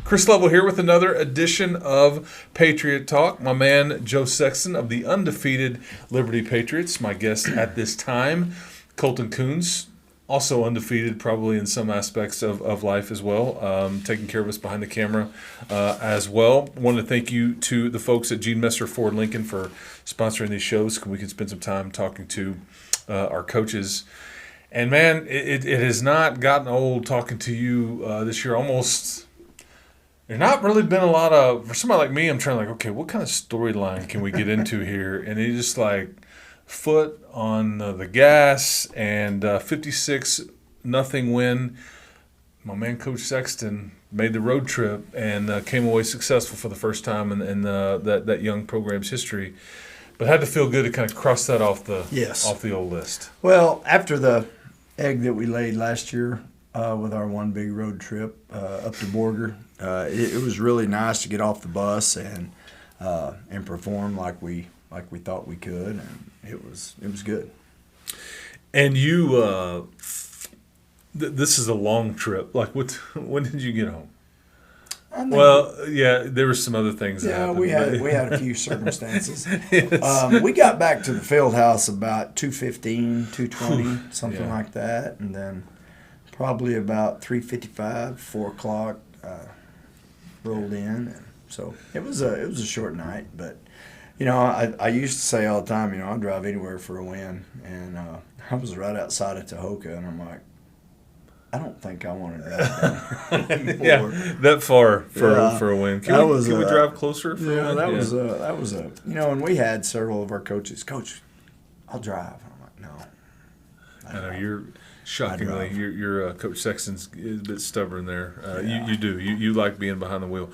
Chris Level here with another edition of Patriot Talk. My man Joe Sexton of the undefeated Liberty Patriots, my guest at this time. Colton Coons, also undefeated probably in some aspects of life as well, taking care of us behind the camera as well. I want to thank you to the folks at Gene Messer Ford Lincoln for sponsoring these shows. We can spend some time talking to our coaches. And, man, it has not gotten old talking to you this year. Almost, there's not really been a lot of, for somebody like me, I'm trying like, okay, what kind of storyline can we get into here? And it's just like foot on the gas and 56-0 win. My man, Coach Sexton, made the road trip and came away successful for the first time in that young program's history. But had to feel good to kind of cross that off the old list. Well, after the egg that we laid last year with our one big road trip up to Borger, it was really nice to get off the bus and perform like we thought we could, and it was good. And you, this is a long trip. Like, when did you get home? Well, yeah, there were some other things that happened. Yeah, we had a few circumstances. Yes. We got back to the field house about 2:15, 2:20, something like that, and then probably about 3:55, 4 o'clock rolled in. And so it was a short night, but I used to say all the time, I'll drive anywhere for a win, and I was right outside of Tahoka, and I'm like, I don't think I want to drive anymore. Yeah, that far for a win. Can we drive closer for a win? That was a and we had several of our coaches, Coach, I'll drive. I'm like, no. I know you're shockingly, your Coach Sexton's a bit stubborn there. You like being behind the wheel.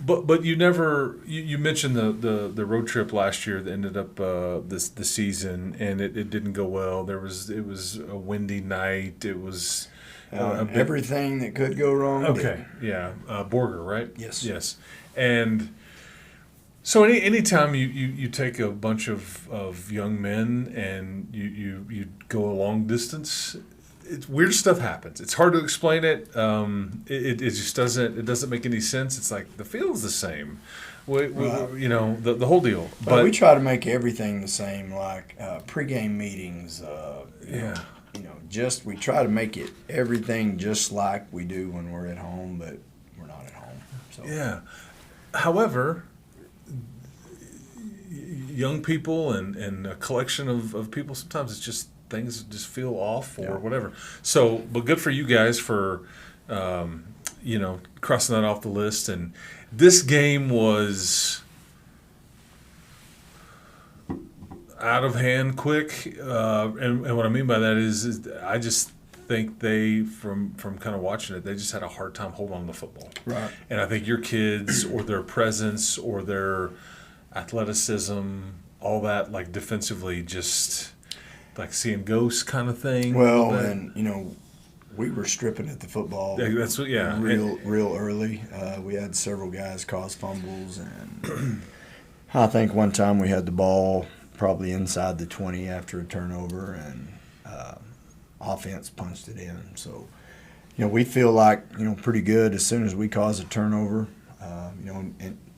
But you never you mentioned the road trip last year that ended up the season, and it didn't go well. It was a windy night. It was everything that could go wrong. Okay, yeah, Borger, right? Yes. And so anytime you take a bunch of young men and you go a long distance, weird stuff happens. It's hard to explain it. It just doesn't make any sense. It's like the field's the same. The whole deal. But we try to make everything the same, like pregame meetings. We try to make it everything just like we do when we're at home, but we're not at home. So. Yeah. However, young people and a collection of people, sometimes it's just things just feel off or whatever. So, but good for you guys for, crossing that off the list. And this game was out of hand quick. And what I mean by that is I just think they, from kind of watching it, they just had a hard time holding on to the football. Right. And I think your kids or their presence or their athleticism, all that, like defensively, just like seeing ghosts kind of thing. Well, and we were stripping at the football. That's what, yeah. Real early. We had several guys cause fumbles, and I think one time we had the ball probably inside the 20 after a turnover, and offense punched it in. So, we feel like pretty good as soon as we cause a turnover,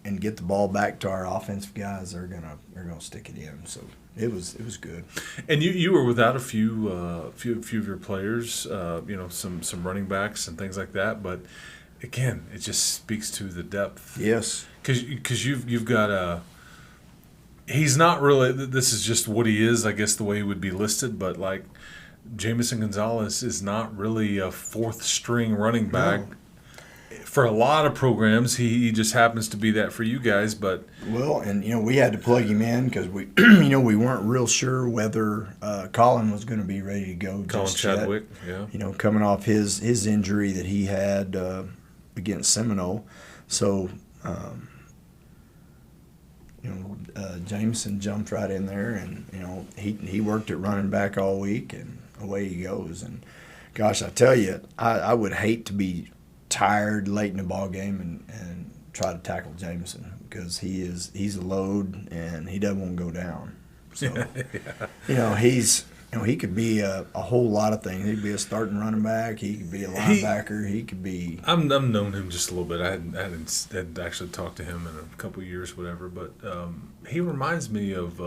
and get the ball back to our offensive guys, they're gonna stick it in. So it was good. And you were without a few of your players, some running backs and things like that. But again, it just speaks to the depth. Yes, because you've got he's not really. This is just what he is, I guess, the way he would be listed. But like Jamison Gonzalez is not really a fourth string running back. No. For a lot of programs, he just happens to be that for you guys. But we had to plug him in because we we weren't real sure whether Colin was going to be ready to go. Colin Chadwick, yet. Yeah. Coming off his injury that he had against Seminole, so Jameson jumped right in there, and he worked at running back all week, and away he goes. And gosh, I tell you, I would hate to be tired late in the ball game and try to tackle Jameson, because he's a load and he doesn't want to go down. So he's he could be a whole lot of things. He could be a starting running back. He could be a linebacker. He could be. I've known him just a little bit. I hadn't actually talked to him in a couple of years, whatever. But he reminds me of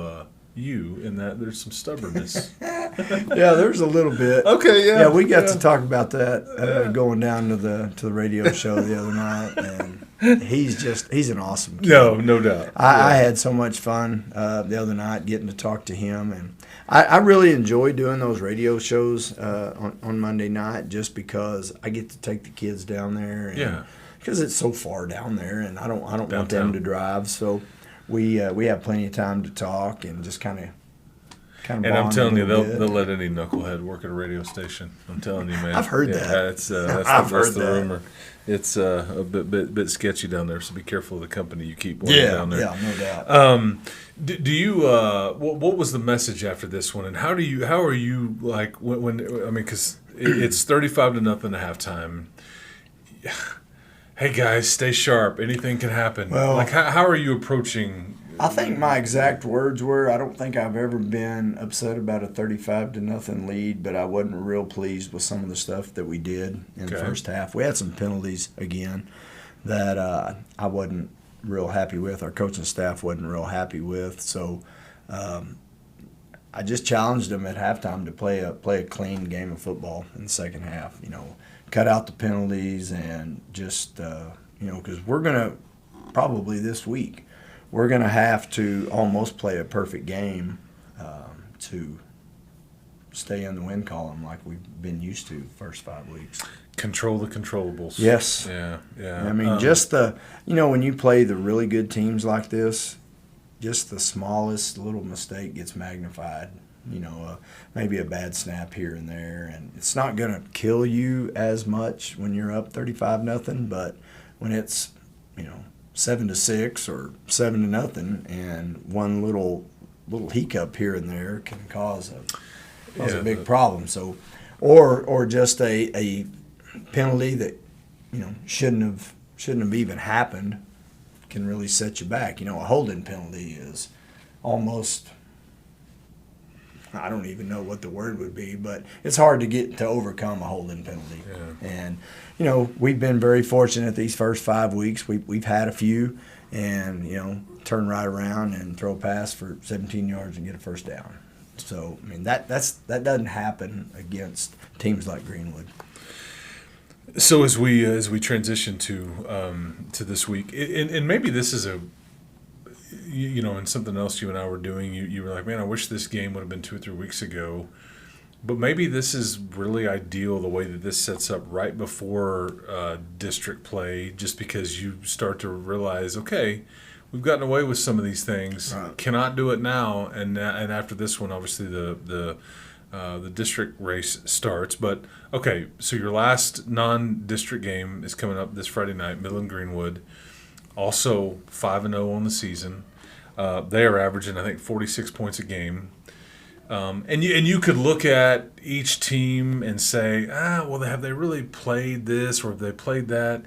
you in that there's some stubbornness. Yeah, there's a little bit. Okay, yeah. Yeah, we got to talk about that going down to the radio show the other night, and he's an awesome kid. No doubt. I had so much fun the other night getting to talk to him, and I really enjoy doing those radio shows on Monday night just because I get to take the kids down there. And, because it's so far down there, and I don't want them to drive, so we have plenty of time to talk and just kind of. And I'm telling you, they'll let any knucklehead work at a radio station. I'm telling you, man. I've heard that. That's the rumor. It's a bit sketchy down there, so be careful of the company you keep down there. Yeah, no doubt. Do you? What was the message after this one, and how are you like when I mean, because it's 35-0 at halftime. Hey guys, stay sharp. Anything can happen. Well, like how are you approaching? I think my exact words were, I don't think I've ever been upset about a 35-0 lead, but I wasn't real pleased with some of the stuff that we did in the first half. We had some penalties again that I wasn't real happy with. Our coaching staff wasn't real happy with. So I just challenged them at halftime to play a clean game of football in the second half. Cut out the penalties and just because we're gonna probably this week. We're going to have to almost play a perfect game to stay in the win column like we've been used to the first 5 weeks. Control the controllables. Yes. Yeah. I mean, just when you play the really good teams like this, just the smallest little mistake gets magnified. Maybe a bad snap here and there, and it's not going to kill you as much when you're up 35-0, but when it's 7-6 or 7-0, and one little hiccup here and there can cause a big problem. So, or just a penalty that shouldn't have even happened can really set you back. A holding penalty is almost, I don't even know what the word would be, but it's hard to overcome a holding penalty. Yeah. And we've been very fortunate these first 5 weeks. We've had a few, and turn right around and throw a pass for 17 yards and get a first down. So I mean that doesn't happen against teams like Greenwood. So as we transition to this week, and maybe this is and something else you and I were doing, you were like, man, I wish this game would have been 2 or 3 weeks ago. But maybe this is really ideal, the way that this sets up right before district play, just because you start to realize, okay, we've gotten away with some of these things, cannot do it now, and after this one, obviously the district race starts. But okay, so your last non-district game is coming up this Friday night, Midland Greenwood, also 5-0 on the season. They are averaging, I think, 46 points a game. And you could look at each team and say, well, have they really played this or have they played that?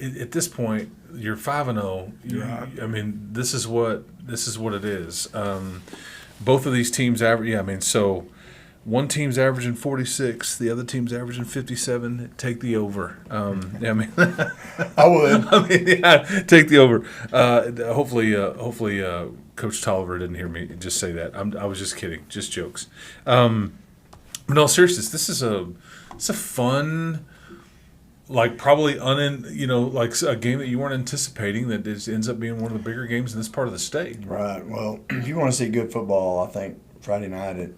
At this point, you're 5-0. I mean, this is what it is. Both of these teams average. Yeah, I mean, so one team's averaging 46, the other team's averaging 57. Take the over. I mean, I would. I mean, yeah, take the over. Hopefully, Coach Tolliver didn't hear me just say that. I was just kidding, just jokes. But in all seriousness, it's a fun, like probably like a game that you weren't anticipating that ends up being one of the bigger games in this part of the state. Right. Well, if you want to see good football, I think Friday night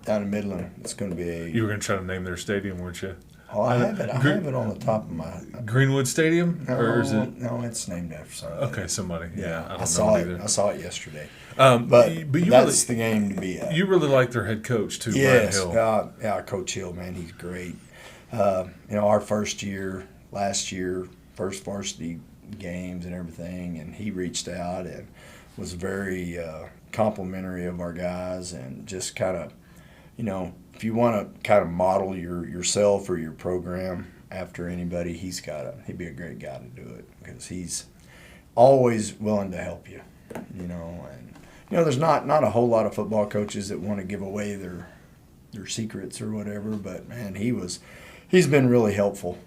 down in Midland, it's going to be You were going to try to name their stadium, weren't you? Oh, I have it on the top of my. Greenwood Stadium, or is it? No, it's named after somebody. Okay, somebody. Yeah, I saw it. I saw it yesterday. But that's the game to be at. You really like their head coach too, yes, Brian Hill. Yeah, Coach Hill, man, he's great. Our first year, last year, first varsity games and everything, and he reached out and was very complimentary of our guys, and just kind of, if you want to kind of model yourself or your program after anybody, he'd be a great guy to do it, because he's always willing to help you, and there's not a whole lot of football coaches that want to give away their secrets or whatever. But man, he's been really helpful.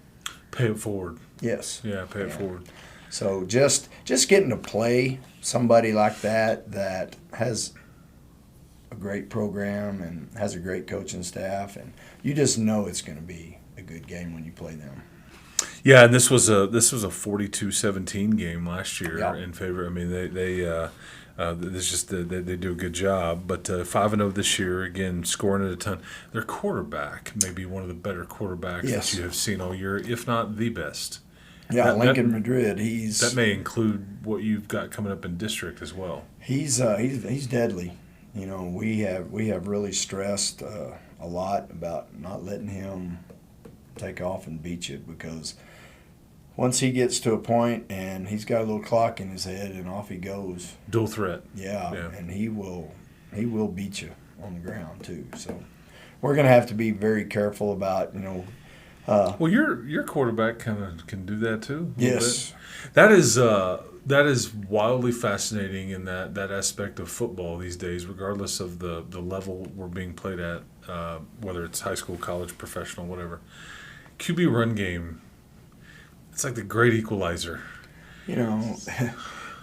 Pay it forward. Yes. Yeah, pay it forward. So just getting to play somebody like that has a great program and has a great coaching staff, and you just know it's going to be a good game when you play them. Yeah, and this was a 42-17 game last year in favor. I mean, they do a good job. But 5-0 this year, again, scoring at a ton. Their quarterback may be one of the better quarterbacks that you have seen all year, if not the best. Yeah, Lincoln Madrid. That may include what you've got coming up in district as well. He's deadly. We have really stressed a lot about not letting him take off and beat you, because once he gets to a point and he's got a little clock in his head and off he goes. Dual threat. Yeah. And he will beat you on the ground too. So we're going to have to be very careful about, well, your quarterback kind of can do that too. Yes. That is wildly fascinating in that aspect of football these days, regardless of the level we're being played at, whether it's high school, college, professional, whatever. QB run game, it's like the great equalizer. It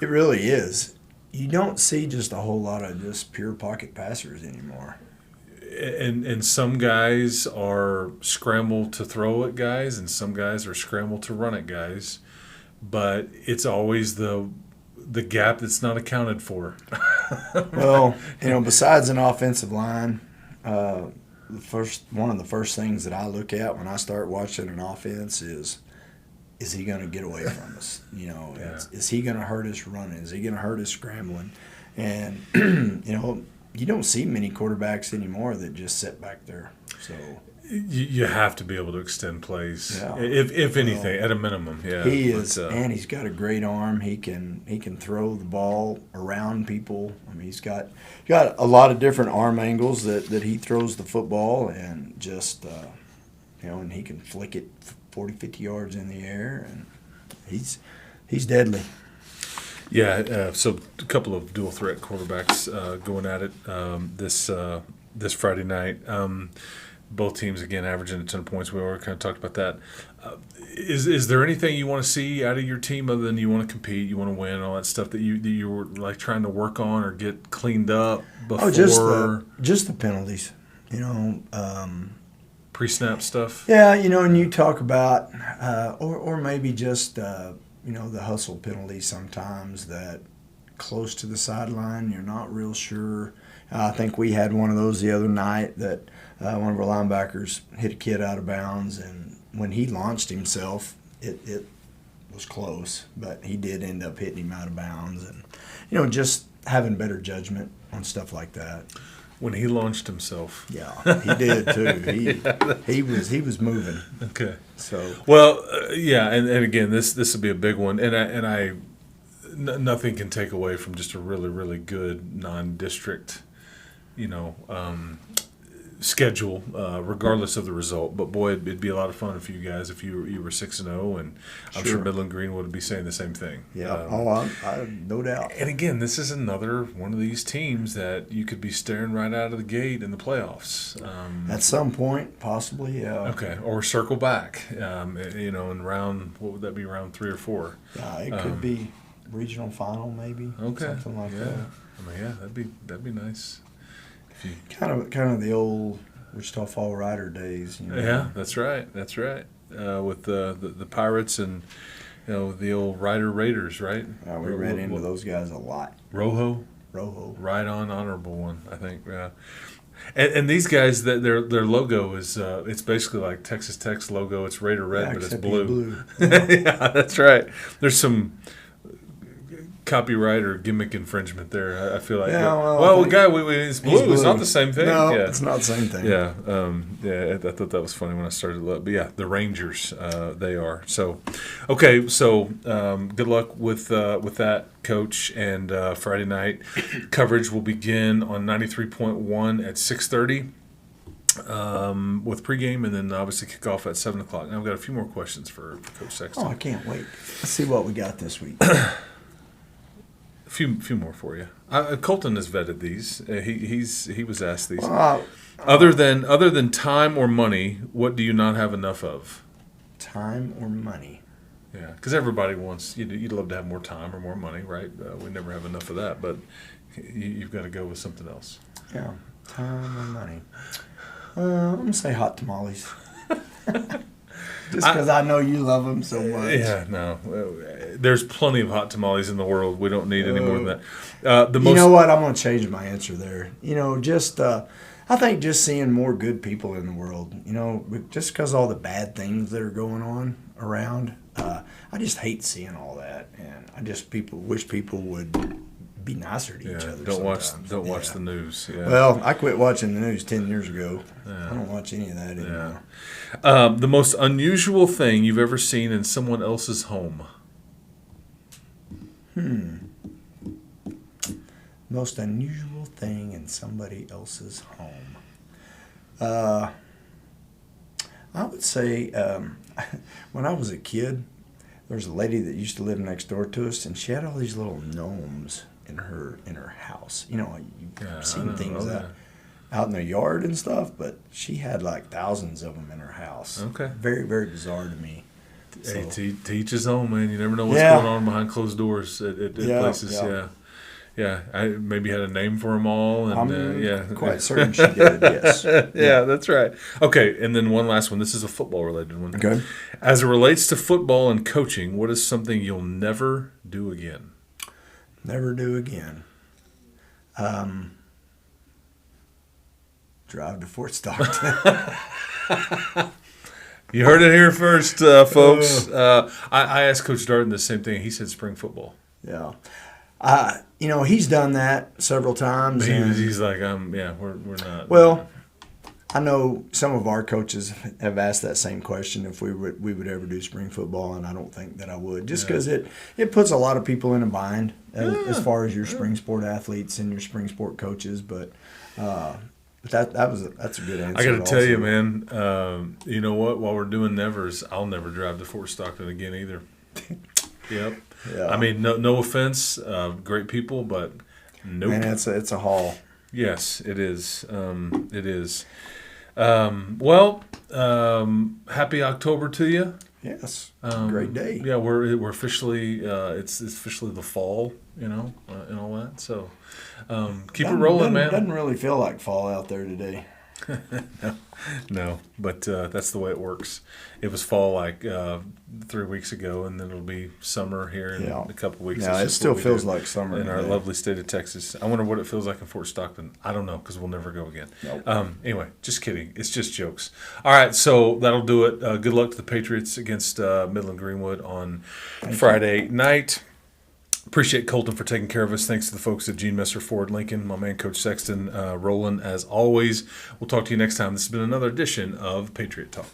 really is. You don't see just a whole lot of just pure pocket passers anymore. And some guys are scramble to throw at guys, and some guys are scramble to run at guys. But it's always the gap that's not accounted for. Well, besides an offensive line, one of the first things that I look at when I start watching an offense is he going to get away from us? Is he going to hurt us running? Is he going to hurt us scrambling? And you don't see many quarterbacks anymore that just sit back there. So you have to be able to extend plays, if anything, at a minimum. Yeah, he is, and he's got a great arm. He can throw the ball around people. I mean, he's got a lot of different arm angles that he throws the football, and just and he can flick it 40, 50 yards in the air, and he's deadly. Yeah, so a couple of dual threat quarterbacks going at it this Friday night. Both teams, again, averaging a ton of points. We already kind of talked about that. Is there anything you want to see out of your team other than you want to compete, you want to win, all that stuff that you were like trying to work on or get cleaned up before? Just the penalties, pre-snap stuff. Yeah, and you talk about or maybe just the hustle penalties sometimes that close to the sideline you're not real sure. I think we had one of those the other night that one of our linebackers hit a kid out of bounds, and when he launched himself, it was close, but he did end up hitting him out of bounds. And, just having better judgment on stuff like that. When he launched himself. Yeah, he did too. He was moving. Okay. So. Well, and again, this will be a big one, and nothing can take away from just a really, really good non-district, schedule, regardless of the result. But boy, it'd be a lot of fun for you guys if you were 6-0, and I'm sure Midland Greenwood would be saying the same thing. Yeah, I no doubt. And again, this is another one of these teams that you could be staring right out of the gate in the playoffs. At some point, possibly, yeah. Okay, or circle back, in round, what would that be, round 3 or 4? Yeah, it could be regional final maybe. Okay, something like that. I mean, that'd be nice. Kind of the old Wichita Fall Rider days. Yeah, that's right. With the Pirates and the old Rider Raiders, right? We ran into those guys a lot. Rojo, right on, honorable one, I think. Yeah. And these guys, their logo is it's basically like Texas Tech's logo. It's Raider red, but it's blue. Yeah, that's right. There's some copyright or gimmick infringement there. I feel like. Yeah, it's blue. It's not the same thing. No, it's not the same thing. Yeah, I thought that was funny when I started to look. But yeah, the Rangers, they are. So, okay, so good luck with that, Coach. And Friday night coverage will begin on 93.1 at 6:30. With pregame, and then obviously kick off at 7 o'clock. Now I've got a few more questions for Coach Sexton. Oh, I can't wait. Let's see what we got this week. Few more for you. Colton has vetted these. He was asked these. Well, Other than time or money, what do you not have enough of? time or money? Yeah, because everybody wants you'd love to have more time or more money, right? We never have enough of that, but you've got to go with something else. Yeah, time or money. I'm gonna say hot tamales. Just because I know you love them so much. Yeah, no. There's plenty of hot tamales in the world. We don't need any more than that. You know what? I'm going to change my answer there. I think just seeing more good people in the world, just because all the bad things that are going on around, I just hate seeing all that. And I just wish people would be nicer to each other. Don't watch Yeah. the news. Yeah. Well, I quit watching the news 10 years ago. I don't watch any of that anymore. The most unusual thing you've ever seen in someone else's home? Most unusual thing in somebody else's home. I would say when I was a kid, there was a lady that used to live next door to us, and she had all these little gnomes in her house. You've seen things out in the yard and stuff, but she had like thousands of them in her house. Okay. Very, very bizarre to me. Hey, So, to each his own, man. You never know what's going on behind closed doors at places. Yeah. I maybe had a name for them all. And, I'm quite certain she did, yes. Yeah, that's right. Okay, and then one last one. This is a football-related one. Okay. As it relates to football and coaching, what is something you'll never do again? Never do again. Drive to Fort Stockton. You heard it here first, folks. I asked Coach Darden the same thing. He said spring football. Yeah. He's done that several times. He's like, we're not. Well, I know some of our coaches have asked that same question if we would ever do spring football, and I don't think that I would, just because it puts a lot of people in a bind as far as your spring sport athletes and your spring sport coaches. But that's a good answer. I got to tell you, man. You know what? While we're doing nevers, I'll never drive to Fort Stockton again either. Yep. Yeah. I mean, no offense, great people, but nope. Man, it's a haul. Yes, it is. It is. Happy October to you. Yes. Great day. Yeah, we're officially it's officially the fall, and all that. So keep it rolling, man. Doesn't really feel like fall out there today. No, but that's the way it works. It was fall like 3 weeks ago, and then it'll be summer here in a couple of weeks. Yeah, it still feels like summer in our today. lovely state of Texas. I wonder what it feels like in Fort Stockton. I don't know, because we'll never go again. Nope. Anyway, just kidding. It's just jokes. All right, so that'll do it. Good luck to the Patriots against Midland Greenwood on Friday night. Appreciate Colton for taking care of us. Thanks to the folks at Gene Messer Ford Lincoln, my man Coach Sexton, rolling as always. We'll talk to you next time. This has been another edition of Patriot Talk.